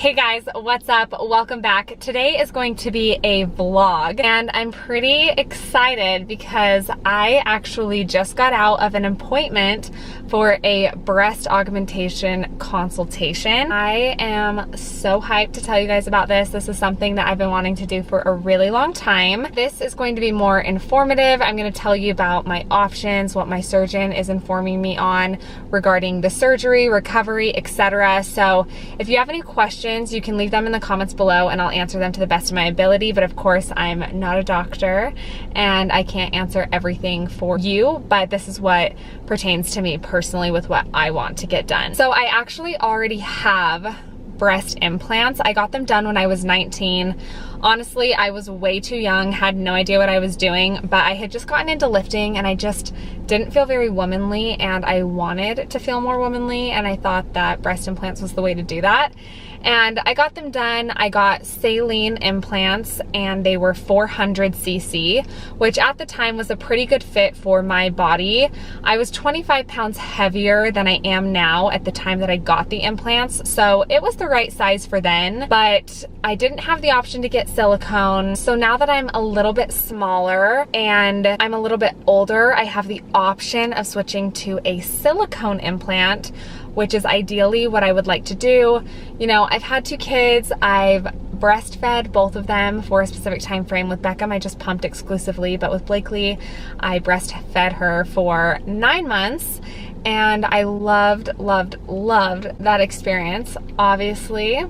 Hey guys, what's up? Welcome back. Today is going to be a vlog and I'm pretty excited because I actually just got out of an appointment for a breast augmentation consultation. I am so hyped to tell you guys about this. This is something that I've been wanting to do for a really long time. This is going to be more informative. I'm going to tell you about my options, what my surgeon is informing me on regarding the surgery, recovery, etc. So if you have any questions, you can leave them in the comments below and I'll answer them to the best of my ability. But of course, I'm not a doctor and I can't answer everything for you, but this is what pertains to me personally with what I want to get done. So I actually already have breast implants. I got them done when I was 19. Honestly, I was way too young, had no idea what I was doing, but I had just gotten into lifting and I just didn't feel very womanly and I wanted to feel more womanly and I thought that breast implants was the way to do that. And I got them done. I got saline implants and they were 400 cc, which at the time was a pretty good fit for my body. I was 25 pounds heavier than I am now at the time that I got the implants, so it was the right size for then, but I didn't have the option to get silicone. So now that I'm a little bit smaller and I'm a little bit older, I have the option of switching to a silicone implant, which is ideally what I would like to do. You know, I've had 2 kids. I've breastfed both of them for a specific time frame. With Beckham, I just pumped exclusively, but with Blakely, I breastfed her for 9 months. And I loved that experience. Obviously,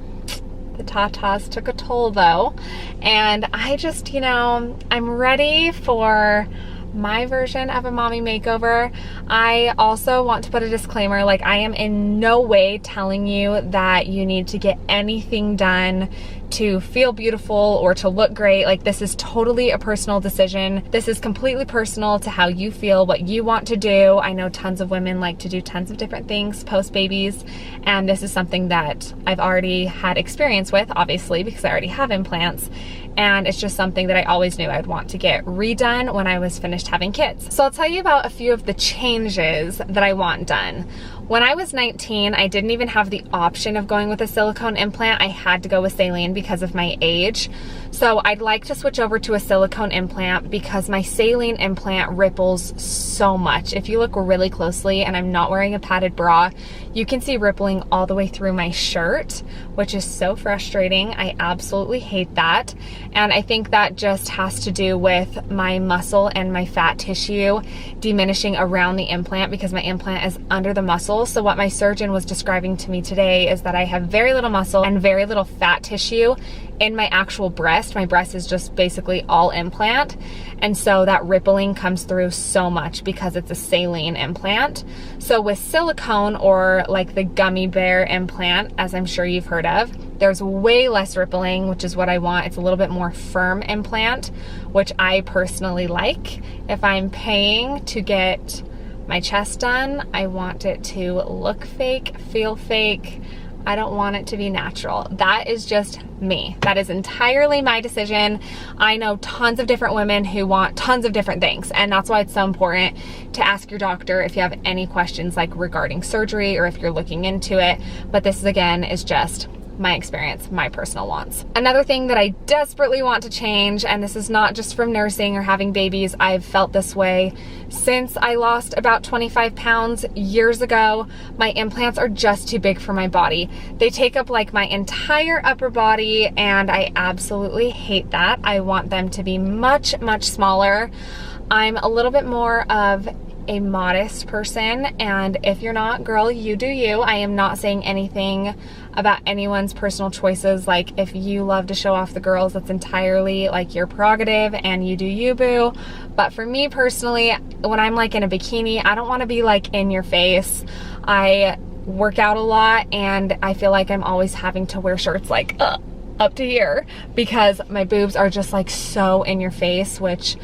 the tatas took a toll though. And I just, you know, I'm ready for my version of a mommy makeover. I also want to put a disclaimer, like I am in no way telling you that you need to get anything done to feel beautiful or to look great. Like, this is totally a personal decision. This is completely personal to how you feel, what you want to do. I know tons of women like to do tons of different things post babies, and this is something that I've already had experience with, obviously, because I already have implants. And it's just something that I always knew I'd want to get redone when I was finished having kids. So I'll tell you about a few of the changes that I want done. When I was 19, I didn't even have the option of going with a silicone implant. I had to go with saline because of my age. So I'd like to switch over to a silicone implant because my saline implant ripples so much. If you look really closely, and I'm not wearing a padded bra, you can see rippling all the way through my shirt, which is so frustrating. I absolutely hate that. And I think that just has to do with my muscle and my fat tissue diminishing around the implant because my implant is under the muscle. So what my surgeon was describing to me today is that I have very little muscle and very little fat tissue in my actual breast. My breast is just basically all implant. And so that rippling comes through so much because it's a saline implant. So with silicone, or like the gummy bear implant, as I'm sure you've heard of, there's way less rippling, which is what I want. It's a little bit more firm implant, which I personally like. If I'm paying to get my chest done, I want it to look fake, feel fake. I don't want it to be natural. That is just me. That is entirely my decision. I know tons of different women who want tons of different things, and that's why it's so important to ask your doctor if you have any questions like regarding surgery or if you're looking into it. But this again is just my experience, my personal wants. Another thing that I desperately want to change, and this is not just from nursing or having babies, I've felt this way since I lost about 25 pounds years ago. My implants are just too big for my body. They take up like my entire upper body and I absolutely hate that. I want them to be much smaller. I'm a little bit more of a modest person, and if you're not, girl, you do you. I am not saying anything about anyone's personal choices. Like, if you love to show off the girls, that's entirely like your prerogative and you do you, boo. But for me personally, when I'm like in a bikini, I don't want to be like in your face. I work out a lot and I feel like I'm always having to wear shirts like up to here because my boobs are just like so in your face, which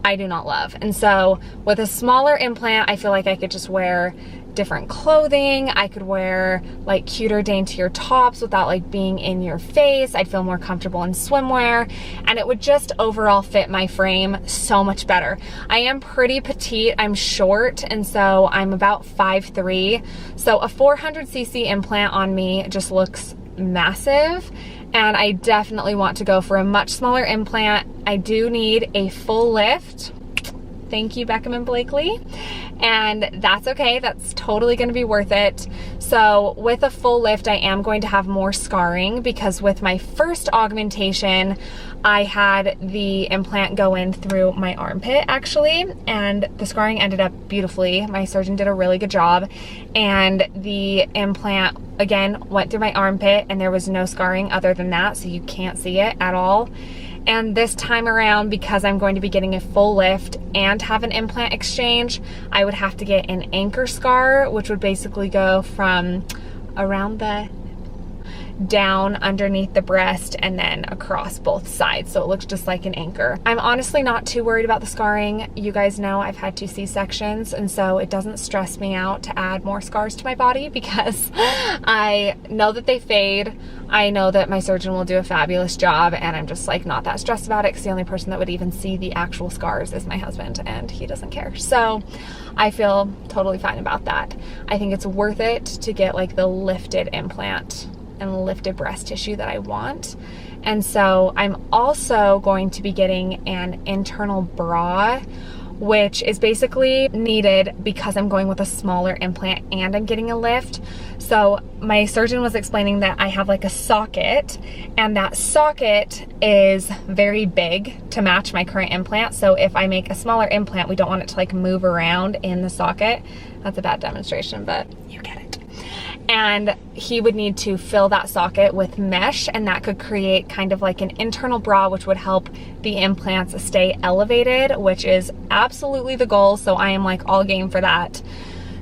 I do not love. And so with a smaller implant, I feel like I could just wear different clothing. I could wear like cuter, daintier tops without like being in your face. I'd feel more comfortable in swimwear, and it would just overall fit my frame so much better. I am pretty petite. I'm short, and so I'm about 5'3". So a 400cc implant on me just looks massive, and I definitely want to go for a much smaller implant. I do need a full lift. Thank you, Beckham and Blakely. And that's okay, that's totally gonna be worth it. So with a full lift, I am going to have more scarring because with my first augmentation, I had the implant go in through my armpit actually, and the scarring ended up beautifully. My surgeon did a really good job, and the implant again went through my armpit and there was no scarring other than that, so you can't see it at all. And this time around, because I'm going to be getting a full lift and have an implant exchange, I would have to get an anchor scar, which would basically go from around the down underneath the breast and then across both sides, so it looks just like an anchor. I'm honestly not too worried about the scarring. You guys know I've had 2 C-sections, and so it doesn't stress me out to add more scars to my body because I know that they fade. I know that my surgeon will do a fabulous job, and I'm just like not that stressed about it because the only person that would even see the actual scars is my husband, and he doesn't care. So I feel totally fine about that. I think it's worth it to get like the lifted implant and lifted breast tissue that I want. And so I'm also going to be getting an internal bra, which is basically needed because I'm going with a smaller implant and I'm getting a lift. So my surgeon was explaining that I have like a socket, and that socket is very big to match my current implant. So if I make a smaller implant, we don't want it to like move around in the socket. That's a bad demonstration, but you get it. And he would need to fill that socket with mesh, and that could create kind of like an internal bra, which would help the implants stay elevated, which is absolutely the goal. So I am like all game for that.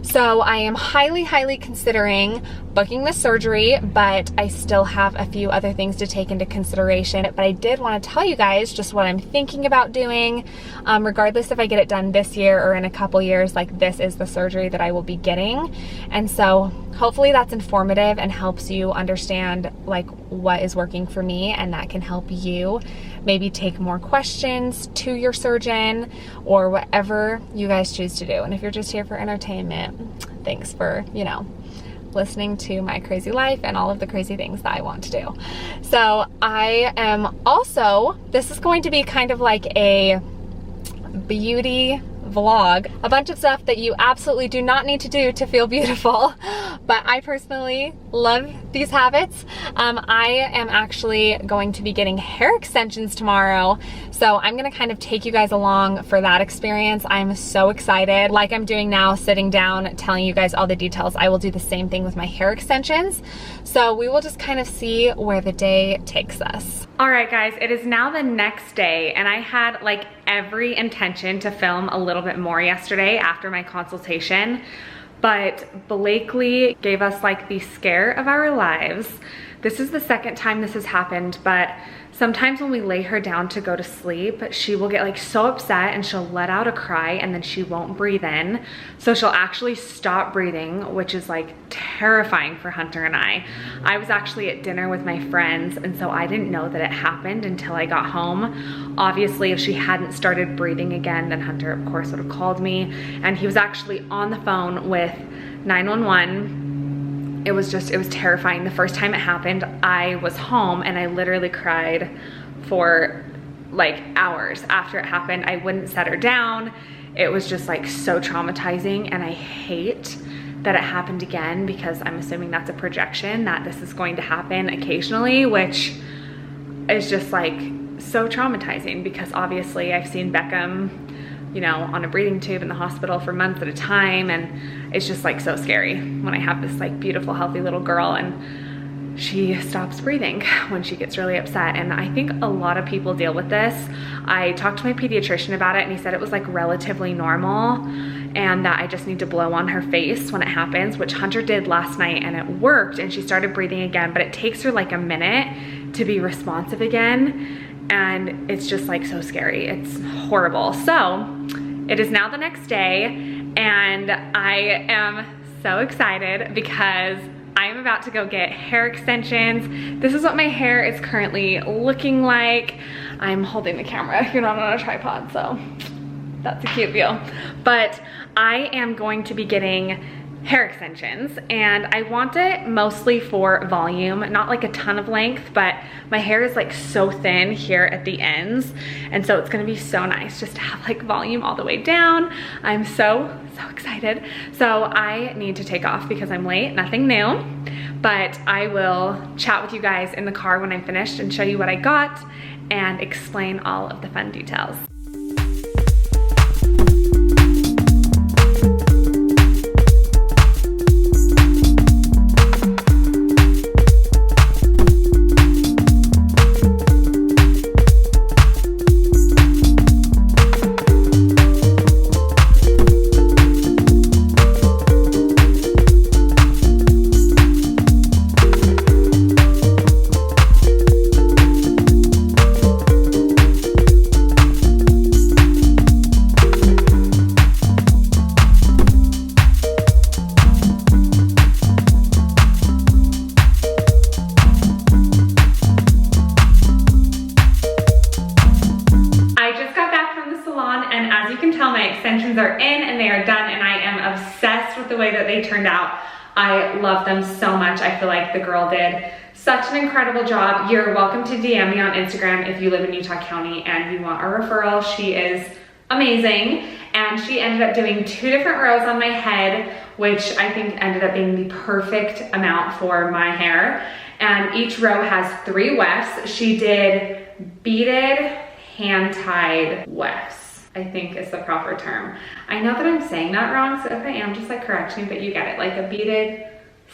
So I am highly considering booking the surgery, but I still have a few other things to take into consideration. But I did want to tell you guys just what I'm thinking about doing. Regardless if I get it done this year or in a couple years, like this is the surgery that I will be getting. And so hopefully that's informative and helps you understand like what is working for me, and that can help you maybe take more questions to your surgeon or whatever you guys choose to do. And if you're just here for entertainment, thanks for, you know, listening to my crazy life and all of the crazy things that I want to do. So I am also, this is going to be kind of like a beauty vlog, a bunch of stuff that you absolutely do not need to do to feel beautiful, but I personally love these habits. I am actually going to be getting hair extensions tomorrow, so I'm gonna kind of take you guys along for that experience. I'm so excited. Like I'm doing now, sitting down, telling you guys all the details, I will do the same thing with my hair extensions. So we will just kind of see where the day takes us. All right, guys, it is now the next day, and I had like every intention to film a little bit more yesterday after my consultation, but Blakely gave us like the scare of our lives. This is the second time this has happened, but sometimes when we lay her down to go to sleep, she will get like so upset and she'll let out a cry and then she won't breathe in. So she'll actually stop breathing, which is like terrifying for Hunter and I. I was actually at dinner with my friends, and so I didn't know that it happened until I got home. Obviously, if she hadn't started breathing again, then Hunter of course would have called me, and he was actually on the phone with 911. It was terrifying. The first time it happened, I was home and I literally cried for like hours after it happened. I wouldn't set her down. It was just like so traumatizing, and I hate that it happened again because I'm assuming that's a projection that this is going to happen occasionally, which is just like so traumatizing because obviously I've seen Beckham, you know, on a breathing tube in the hospital for months at a time, and it's just like so scary when I have this like beautiful healthy little girl and she stops breathing when she gets really upset. And I think a lot of people deal with this. I talked to my pediatrician about it, and he said it was like relatively normal and that I just need to blow on her face when it happens, which Hunter did last night and it worked, and she started breathing again, but it takes her like a minute to be responsive again, and it's just like so scary. It's horrible. So it is now the next day, and I am so excited because I am about to go get hair extensions. This is what my hair is currently looking like. I'm holding the camera. You're not on a tripod, so that's a cute view. But I am going to be getting hair extensions, and I want it mostly for volume, not like a ton of length, but my hair is like so thin here at the ends, and so it's gonna be so nice just to have like volume all the way down. I'm so excited. So I need to take off because I'm late, nothing new, but I will chat with you guys in the car when I'm finished and show you what I got and explain all of the fun details. Extensions are in and they are done, and I am obsessed with the way that they turned out. I love them so much. I feel like the girl did such an incredible job. You're welcome to DM me on Instagram if you live in Utah County and you want a referral. She is amazing, and she ended up doing 2 different rows on my head, which I think ended up being the perfect amount for my hair, and each row has 3 wefts. She did beaded hand-tied wefts, I think is the proper term. I know that I'm saying that wrong, so if I am, just like correct me, but you get it, like a beaded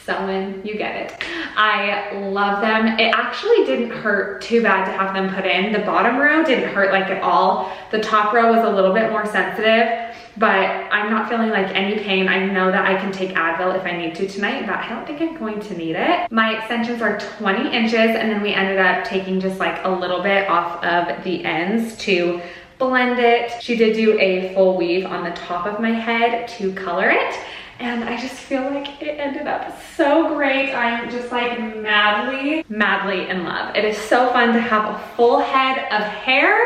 sew-in, you get it. I love them. It actually didn't hurt too bad to have them put in. The bottom row didn't hurt like at all. The top row was a little bit more sensitive, but I'm not feeling like any pain. I know that I can take Advil if I need to tonight, but I don't think I'm going to need it. My extensions are 20 inches, and then we ended up taking just like a little bit off of the ends to blend it. She did do a full weave on the top of my head to color it, and I just feel like it ended up so great. I'm just like madly in love. It is so fun to have a full head of hair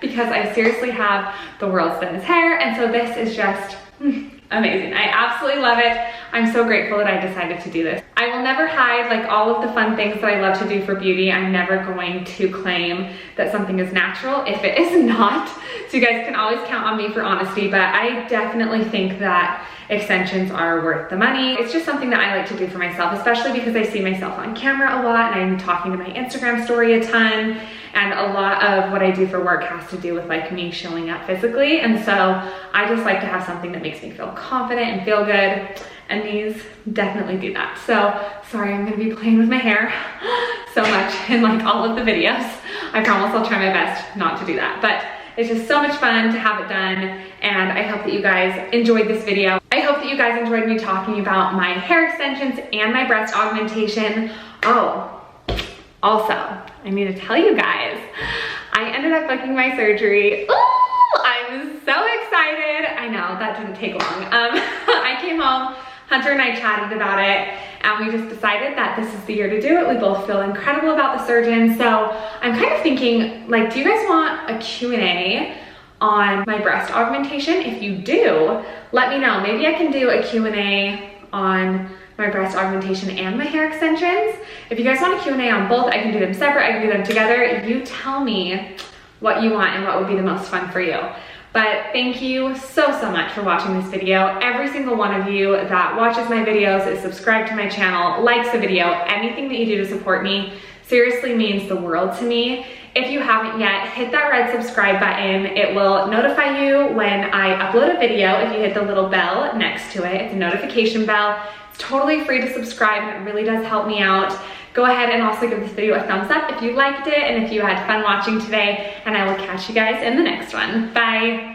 because I seriously have the world's thinnest hair, and so this is just amazing. I absolutely love it. I'm so grateful that I decided to do this. I will never hide like all of the fun things that I love to do for beauty. I'm never going to claim that something is natural if it is not. So you guys can always count on me for honesty, but I definitely think that extensions are worth the money. It's just something that I like to do for myself, especially because I see myself on camera a lot and I'm talking to my Instagram story a ton, and a lot of what I do for work has to do with like me showing up physically, and so I just like to have something that makes me feel confident and feel good, and these definitely do that. So sorry, I'm gonna be playing with my hair so much in like all of the videos. I promise I'll try my best not to do that, but it's just so much fun to have it done, and I hope that you guys enjoyed this video. I hope that you guys enjoyed me talking about my hair extensions and my breast augmentation. Oh, also, I need to tell you guys, I ended up booking my surgery. Ooh, I'm so excited. I know, that didn't take long. I came home, Hunter and I chatted about it, and we just decided that this is the year to do it. We both feel incredible about the surgeon. So I'm kind of thinking, like, do you guys want a Q&A on my breast augmentation? If you do, let me know. Maybe I can do a Q&A on my breast augmentation and my hair extensions. If you guys want a Q&A on both, I can do them separate, I can do them together. You tell me what you want and what would be the most fun for you. But thank you so much for watching this video. Every single one of you that watches my videos, is subscribed to my channel, likes the video, anything that you do to support me seriously means the world to me. If you haven't yet, hit that red subscribe button. It will notify you when I upload a video. If you hit the little bell next to it, it's a notification bell. It's totally free to subscribe, and it really does help me out. Go ahead and also give this video a thumbs up if you liked it and if you had fun watching today, and I will catch you guys in the next one. Bye.